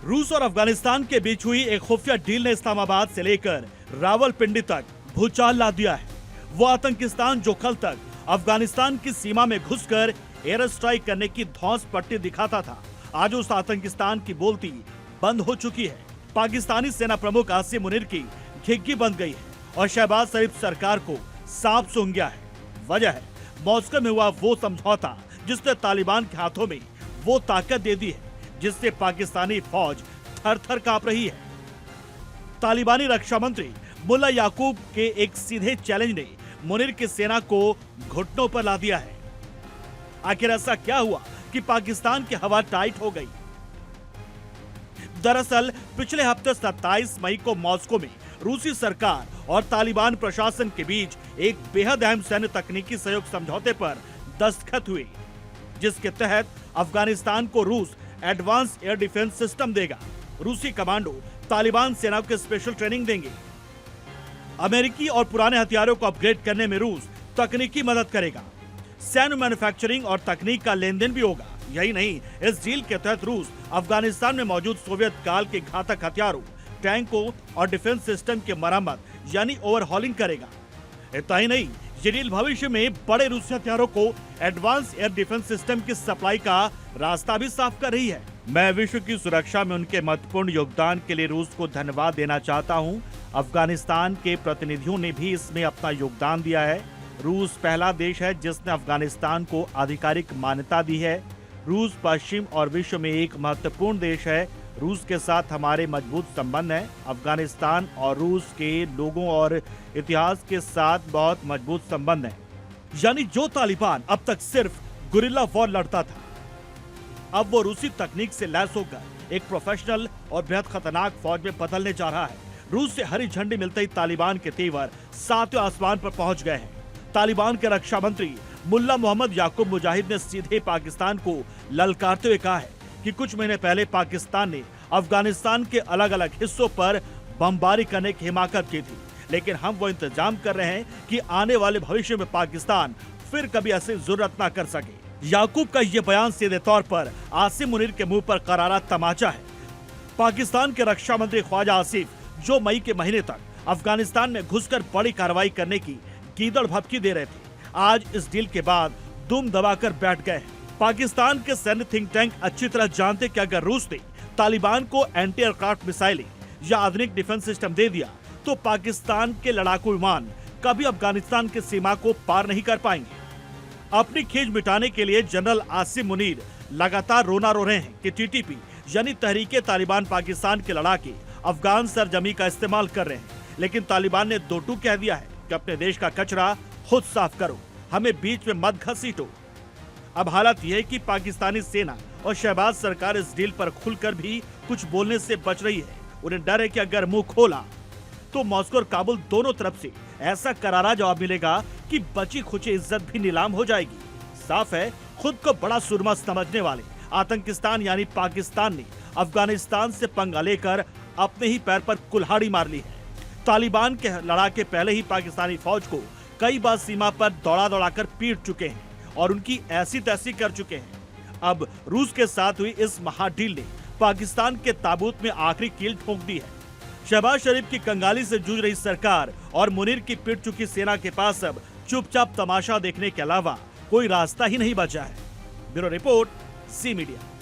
रूस और अफगानिस्तान के बीच हुई एक खुफिया डील ने इस्लामाबाद से लेकर रावलपिंडी तक भूचाल ला दिया है। वो आतंकिस्तान जो कल तक अफगानिस्तान की सीमा में घुसकर एयर स्ट्राइक करने की धौंस पट्टी दिखाता था, आज उस आतंकिस्तान की बोलती बंद हो चुकी है। पाकिस्तानी सेना प्रमुख आसिम मुनीर की घिग्गी बंद गई है और शहबाज शरीफ सरकार को साफ सूंघ गया है। वजह है मॉस्को में हुआ वो समझौता जिसने तालिबान के हाथों में वो ताकत दे दी है जिससे पाकिस्तानी फौज थर थर कांप रही है। तालिबानी रक्षा मंत्री मुल्ला याकूब के एक सीधे चैलेंज ने मुनीर की सेना को घुटनों पर ला दिया है। आखिर ऐसा क्या हुआ कि पाकिस्तान की हवा टाइट हो गई? दरअसल पिछले हफ्ते 27 मई को मॉस्को में रूसी सरकार और तालिबान प्रशासन के बीच एक बेहद अहम सैन्य तकनीकी सहयोग समझौते पर दस्तखत हुए, जिसके तहत अफगानिस्तान को रूस एडवांस एयर डिफेंस सिस्टम देगा। रूसी कमांडो तालिबान सेना को स्पेशल ट्रेनिंग देंगे। अमेरिकी और पुराने हथियारों को अपग्रेड करने में रूस तकनीकी मदद करेगा। सैन्य मैन्युफैक्चरिंग और तकनीक का लेन देन भी होगा। यही नहीं, इस डील के तहत रूस अफगानिस्तान में मौजूद सोवियत काल के घातक हथियारों, टैंकों और डिफेंस सिस्टम की मरम्मत यानी ओवरहॉलिंग करेगा। इतना ही नहीं, ये डील भविष्य में बड़े रूसी हथियारों को एडवांस एयर डिफेंस सिस्टम की सप्लाई का रास्ता भी साफ कर रही है। मैं विश्व की सुरक्षा में उनके महत्वपूर्ण योगदान के लिए रूस को धन्यवाद देना चाहता हूं। अफगानिस्तान के प्रतिनिधियों ने भी इसमें अपना योगदान दिया है। रूस पहला देश है जिसने अफगानिस्तान को आधिकारिक मान्यता दी है। रूस पश्चिम और विश्व में एक महत्वपूर्ण देश है। रूस के साथ हमारे मजबूत संबंध हैं। अफगानिस्तान और रूस के लोगों और इतिहास के साथ बहुत मजबूत संबंध हैं। यानी जो तालिबान अब तक सिर्फ गुरिल्ला वॉर लड़ता था, अब वो रूसी तकनीक से लैस होकर एक प्रोफेशनल और बेहद खतरनाक फौज में बदलने जा रहा है। रूस से हरी झंडी मिलते ही तालिबान के तेवर सातवें आसमान पर पहुंच गए हैं। तालिबान के रक्षा मंत्री मुल्ला मोहम्मद याकूब मुजाहिद ने सीधे पाकिस्तान को ललकारते हुए कहा है कि कुछ महीने पहले पाकिस्तान ने अफगानिस्तान के अलग अलग हिस्सों पर बमबारी करने की हिमाकत की थी, लेकिन हम वो इंतजाम कर रहे हैं कि आने वाले भविष्य में पाकिस्तान फिर कभी ऐसी जरूरत न कर सके। याकूब का ये बयान सीधे तौर पर आसिम मुनीर के मुंह पर करारा तमाचा है। पाकिस्तान के रक्षा मंत्री ख्वाजा आसिफ, जो मई के महीने तक अफगानिस्तान में घुसकर बड़ी कार्रवाई करने की गीदड़ भभकी दे रहे थे, आज इस डील के बाद दुम दबाकर बैठ गए हैं। पाकिस्तान के सैन्य थिंक टैंक अच्छी तरह जानते कि अगर रूस ने तालिबान को एंटी एयरक्राफ्ट मिसाइलें या आधुनिक डिफेंस सिस्टम दे दिया तो पाकिस्तान के लड़ाकू विमान कभी अफगानिस्तान की सीमा को पार नहीं कर पाएंगे। अपनी खींच मिटाने के लिए जनरल आसिम मुनीर लगातार रोना रो रहे हैं कि टीटीपी यानी तहरीके तालिबान पाकिस्तान के लड़ाके अफगान सरजमी का इस्तेमाल कर रहे हैं, लेकिन तालिबान ने दो टूक कह दिया है कि अपने देश का कचरा खुद साफ करो, हमें बीच में मत घसीटो। अब हालत यह है कि पाकिस्तानी सेना और शहबाज सरकार इस डील पर खुलकर भी कुछ बोलने से बच रही है। उन्हें डर है कि अगर मुंह खोला तो मॉस्को और काबुल दोनों तरफ से ऐसा करारा जवाब मिलेगा कि बची खुची इज्जत भी नीलाम हो जाएगी। साफ है, खुद को बड़ा सुरमा समझने वाले आतंकिस्तान यानी पाकिस्तान ने अफगानिस्तान से पंगा लेकर अपने ही पैर पर कुल्हाड़ी मार ली है। तालिबान के लड़ाके पहले ही पाकिस्तानी फौज को कई बार सीमा पर दौड़ा दौड़ाकर पीट चुके हैं और उनकी ऐसी तैसी कर चुके हैं। अब रूस के साथ हुई इस महाडील ने पाकिस्तान के ताबूत में आखिरी कील ठोक दी है। शहबाज शरीफ की कंगाली से जूझ रही सरकार और मुनीर की पिट चुकी सेना के पास अब चुपचाप तमाशा देखने के अलावा कोई रास्ता ही नहीं बचा है। Bureau report, C media.